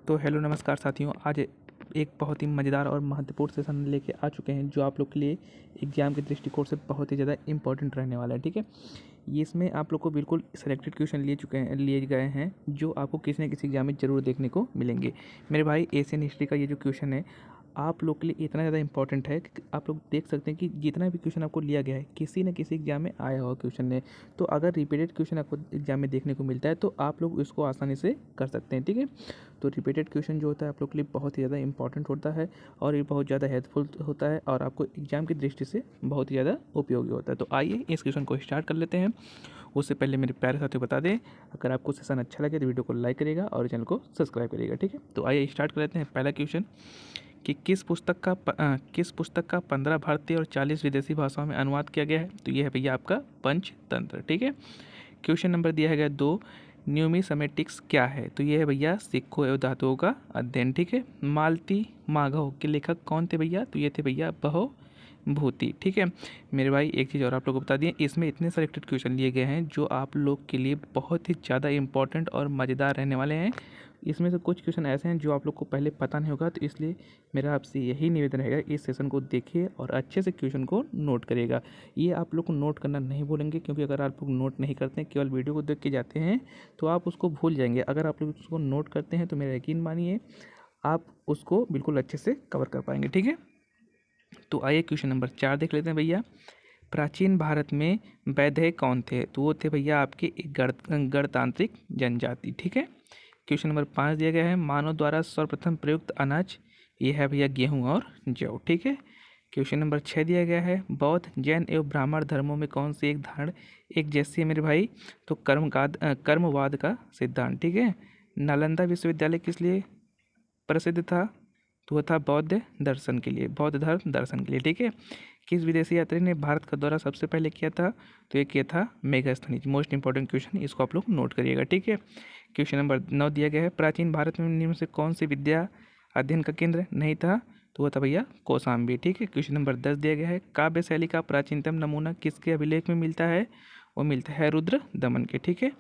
तो हेलो नमस्कार साथियों, आज एक बहुत ही मज़ेदार और महत्वपूर्ण सेशन लेके आ चुके हैं जो आप लोग के लिए एग्जाम के दृष्टिकोण से बहुत ही ज़्यादा इंपॉर्टेंट रहने वाला है। ठीक है, ये इसमें आप लोग को बिल्कुल सेलेक्टेड क्वेश्चन लिए गए हैं जो आपको किसी न किसी एग्जाम में ज़रूर देखने को मिलेंगे। मेरे भाई, एशियन हिस्ट्री का ये जो क्वेश्चन है आप लोग के लिए इतना ज़्यादा इंपॉर्टेंट है कि आप लोग देख सकते हैं कि जितना भी क्वेश्चन आपको लिया गया है किसी न किसी एग्जाम में आया हुआ क्वेश्चन है। तो अगर रिपीटेड क्वेश्चन आपको एग्जाम में देखने को मिलता है तो आप लोग इसको आसानी से कर सकते हैं। ठीक है, तो रिपीटेड क्वेश्चन जो होता है आप लोग के लिए बहुत ही ज़्यादा इंपॉर्टेंट होता है और ये बहुत ज़्यादा हेल्पफुल होता है और आपको एग्जाम की दृष्टि से बहुत ही ज़्यादा उपयोगी होता है। तो आइए इस क्वेश्चन को स्टार्ट कर लेते हैं। उससे पहले मेरे प्यारे साथियों बता दें, अगर आपको सेशन अच्छा लगे तो वीडियो को लाइक करिएगा और चैनल को सब्सक्राइब करिएगा। ठीक है, तो आइए स्टार्ट कर लेते हैं। पहला क्वेश्चन कि किस पुस्तक का 15 भारतीय और 40 विदेशी भाषाओं में अनुवाद किया गया है। तो ये है भैया आपका पंचतंत्र। ठीक है, क्वेश्चन नंबर दिया है 2, न्यूमिसमेटिक्स क्या है। तो ये है भैया सिक्कों एवं धातुओं का अध्ययन। ठीक है, मालती माघव के लेखक कौन थे भैया। तो ये थे भैया भूति। ठीक है मेरे भाई, एक चीज़ और आप लोग को बता दिए, इसमें इतने सेलेक्टेड क्वेश्चन लिए गए हैं जो आप लोग के लिए बहुत ही ज़्यादा इंपॉर्टेंट और मज़ेदार रहने वाले हैं। इसमें से कुछ क्वेश्चन ऐसे हैं जो आप लोग को पहले पता नहीं होगा, तो इसलिए मेरा आपसे यही निवेदन रहेगा, इस सेशन को देखिए और अच्छे से क्वेश्चन को नोट करिएगा। ये आप लोग को नोट करना नहीं भूलेंगे, क्योंकि अगर आप लोग नोट नहीं करते हैं, केवल वीडियो को देख के जाते हैं, तो आप उसको भूल जाएंगे। अगर आप लोग उसको नोट करते हैं तो मेरा यकीन मानिए आप उसको बिल्कुल अच्छे से कवर कर पाएंगे। ठीक है, तो आइए क्वेश्चन नंबर 4 देख लेते हैं भैया। प्राचीन भारत में वैद्य कौन थे। तो वो थे भैया आपके एक गणतांत्रिक जनजाति। ठीक है, क्वेश्चन नंबर 5 दिया गया है, मानव द्वारा सर्वप्रथम प्रयुक्त अनाज। ये है भैया गेहूं और जौ। ठीक है, क्वेश्चन नंबर 6 दिया गया है, बौद्ध जैन एवं ब्राह्मण धर्मों में कौन सी एक धारणा एक जैसी है मेरे भाई। तो कर्मवाद का सिद्धांत। ठीक है, नालंदा विश्वविद्यालय किस लिए प्रसिद्ध था। तो वह था बौद्ध दर्शन के लिए, बौद्ध धर्म दर्शन के लिए। ठीक है, किस विदेशी यात्री ने भारत का दौरा सबसे पहले किया था। तो ये किया था मेगास्थनीज। मोस्ट इंपॉर्टेंट क्वेश्चन, इसको आप लोग नोट करिएगा। ठीक है, क्वेश्चन नंबर 9 दिया गया है, प्राचीन भारत में निम्न से कौन सी विद्या अध्ययन का केंद्र नहीं था। तो वह था भैया कौशाम्बी। ठीक है, क्वेश्चन नंबर 10 दिया गया है, काव्य शैली का प्राचीनतम नमूना किसके अभिलेख में मिलता है। वो मिलता है रुद्र दमन के। ठीक है,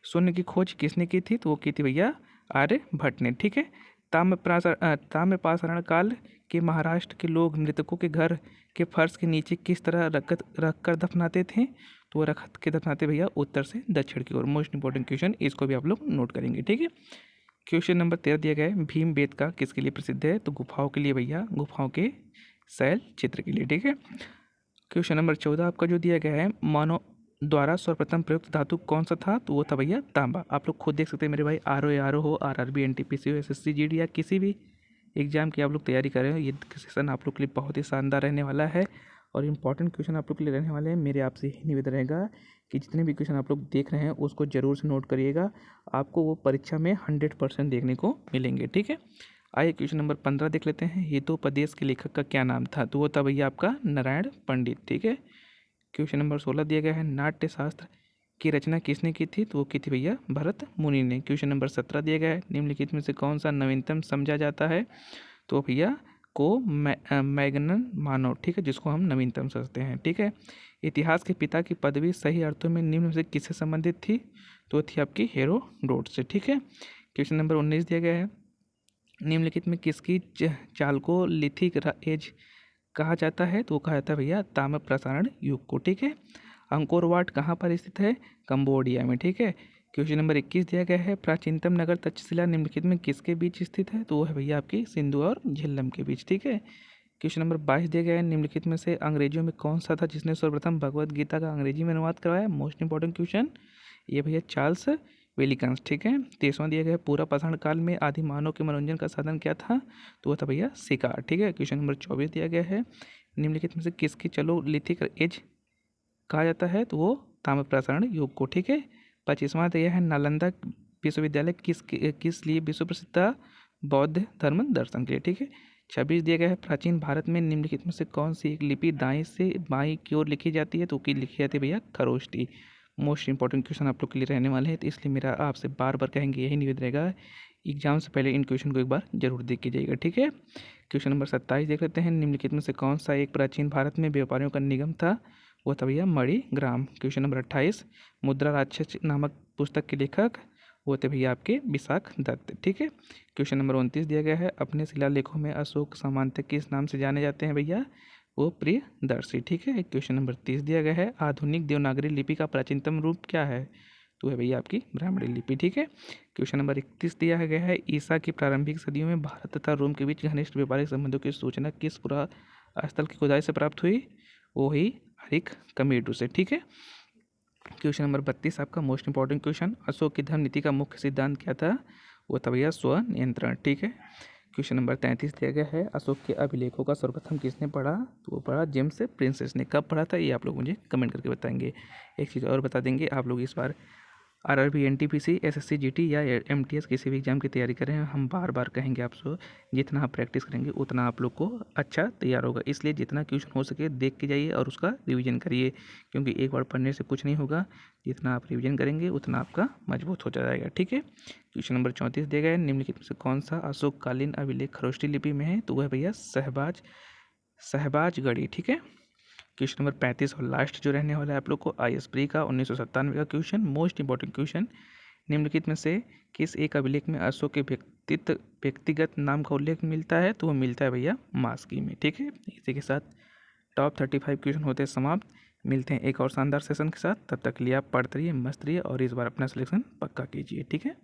शून्य की खोज किसने की थी। तो वो की थी भैया आर्यभट्ट ने। ठीक है, ताम्रपाषाण काल के महाराष्ट्र के लोग मृतकों के घर के फर्श के नीचे किस तरह रख कर दफनाते थे। तो वो रख के दफनाते भैया उत्तर से दक्षिण की ओर। मोस्ट इंपॉर्टेंट क्वेश्चन, इसको भी आप लोग नोट करेंगे। ठीक है, क्वेश्चन नंबर 13 दिया गया है, भीम बेटका किसके लिए प्रसिद्ध है। तो गुफाओं के लिए भैया, गुफाओं के शैल चित्र के लिए। ठीक है, क्वेश्चन नंबर 14 आपका जो दिया गया है, मानव द्वारा सर्वप्रथम प्रयुक्त धातु कौन सा था। तो वो था भैया तांबा। आप लोग खुद देख सकते हैं मेरे भाई, आर ओ हो, आरआरबी, एनटीपीसी हो, एसएससी जीडी या किसी भी एग्जाम की आप लोग तैयारी कर रहे हो, ये सेशन आप लोग के लिए बहुत ही शानदार रहने वाला है और इंपॉर्टेंट क्वेश्चन आप लोग के लिए रहने वाले हैं। मेरे आपसे यही निवेदन रहेगा कि जितने भी क्वेश्चन आप लोग देख रहे हैं उसको ज़रूर से नोट करिएगा, आपको वो परीक्षा में 100% देखने को मिलेंगे। ठीक है, आइए क्वेश्चन नंबर 15 देख लेते हैं, हितोपदेश के लेखक का क्या नाम था। तो वो था भैया आपका नारायण पंडित। ठीक है, क्वेश्चन नंबर 16 दिया गया है, नाट्य शास्त्र की रचना किसने की थी। तो वो की थी भैया भरत मुनि ने। क्वेश्चन नंबर 17 दिया गया है, निम्नलिखित में से कौन सा नवीनतम समझा जाता है। तो भैया को मैग्नन मानव। ठीक है, जिसको हम नवीनतम समझते हैं। ठीक है, इतिहास के पिता की पदवी सही अर्थों में निम्न में से किससे संबंधित थी। तो थी आपकी हेरोडोट से। ठीक है, क्वेश्चन नंबर 19 दिया गया है, निम्नलिखित में किसकी चाल को लिथिक एज कहा जाता है। तो वो कहा जाता है भैया ताम्र प्रसारण युग को। ठीक है, अंकोर वाट कहाँ पर स्थित है, कंबोडिया में। ठीक है, क्वेश्चन नंबर 21 दिया गया है, प्राचीनतम नगर तक्षशिला निम्नलिखित में किसके बीच स्थित है। तो वो है भैया आपकी सिंधु और झेलम के बीच। ठीक है, क्वेश्चन नंबर 22 दिया गया है, निम्नलिखित में से अंग्रेजियों में कौन सा था जिसने सर्वप्रथम भगवद गीता का अंग्रेजी में अनुवाद करवाया। मोस्ट इंपॉर्टेंट क्वेश्चन, ये भैया चार्ल्स विलिकन्स। ठीक है, 23वां दिया गया है, पूरा पाषाण काल में आदि मानव के मनोरंजन का साधन क्या था। तो वो था भैया शिकार। ठीक है, क्वेश्चन नंबर 24 दिया गया है, निम्नलिखित में से किसकी चलो लिथिक एज कहा जाता है। तो वो ताम्र प्रसारण युग को। ठीक है, 25वां दिया है, नालंदा विश्वविद्यालय किस लिए विश्व प्रसिद्ध था। बौद्ध धर्म दर्शन के लिए। ठीक है, 26 दिया गया है, प्राचीन भारत में निम्नलिखित में से कौन सी एक लिपि दाएं से बाएं की ओर लिखी जाती है। तो की लिखी जाती है भैया खरोष्टी। मोस्ट इंपॉर्टेंट क्वेश्चन आप लोग के लिए रहने वाले हैं, तो इसलिए मेरा आपसे बार बार कहेंगे यही निवेदन रहेगा, एग्जाम से पहले इन क्वेश्चन को एक बार जरूर देख के जाइएगा। ठीक है, क्वेश्चन नंबर 27 देख लेते हैं, निम्नलिखित में से कौन सा एक प्राचीन भारत में व्यापारियों का निगम था। वो था भैया मणिग्राम। क्वेश्चन नंबर 28, मुद्रा राक्षस नामक पुस्तक के लेखक। वो थे भैया आपके विशाख दत्त। ठीक है, क्वेश्चन नंबर 29 दिया गया है, अपने शिलालेखों में अशोक सामंत किस नाम से जाने जाते हैं भैया? वो प्रियदर्शी। ठीक है, क्वेश्चन नंबर 30 दिया गया है, आधुनिक देवनागरी लिपि का प्राचीनतम रूप क्या है? तो है भैया आपकी ब्राह्मणी लिपि। ठीक है, क्वेश्चन नंबर 31 दिया गया है, ईसा की प्रारंभिक सदियों में भारत तथा रोम के बीच घनिष्ठ व्यापारिक संबंधों की सूचना किस पुरा स्थल की खुदाई से प्राप्त हुई? वो ही अरिक कमेडू से। ठीक है, क्वेश्चन नंबर 32 आपका मोस्ट इंपॉर्टेंट क्वेश्चन, अशोक की धर्म नीति का मुख्य सिद्धांत क्या था? वो था भैया स्वनियंत्रण। ठीक है, क्वेश्चन नंबर 33 दिया गया है, अशोक के अभिलेखों का सर्वप्रथम किसने पढ़ा? तो वो पढ़ा जेम्स प्रिंसेस ने। कब पढ़ा था ये आप लोग मुझे कमेंट करके बताएंगे। एक चीज़ और बता देंगे, आप लोग इस बार आरआरबी, एनटीपीसी, एसएससी, जीटी या एमटीएस किसी भी एग्जाम की तैयारी कर रहे हैं, हम बार बार कहेंगे आपसे, जितना आप प्रैक्टिस करेंगे उतना आप लोग को अच्छा तैयार होगा। इसलिए जितना क्वेश्चन हो सके देख के जाइए और उसका रिवीजन करिए, क्योंकि एक बार पढ़ने से कुछ नहीं होगा, जितना आप रिवीजन करेंगे उतना आपका मजबूत हो जाएगा। ठीक है, क्वेश्चन नंबर 34 दिया गया है, निम्नलिखित में से कौन सा अशोककालीन अभिलेख खरोष्टी लिपि में है? तो वह भैया शहबाजगढ़ी। ठीक है, क्वेश्चन नंबर 35 और लास्ट जो रहने वाला है आप लोग को IAS प्री का 1997 का क्वेश्चन, मोस्ट इंपॉर्टेंट क्वेश्चन, निम्नलिखित में से किस एक अभिलेख में अशोक के व्यक्तिगत नाम का उल्लेख मिलता है? तो वो मिलता है भैया मास्की में। ठीक है, इसी के साथ टॉप 35 क्वेश्चन होते हैं समाप्त। मिलते हैं एक और शानदार सेशन के साथ, तब तक के लिए आप पढ़ते रहिए, मस्त रहिए और इस बार अपना सिलेक्शन पक्का कीजिए। ठीक है।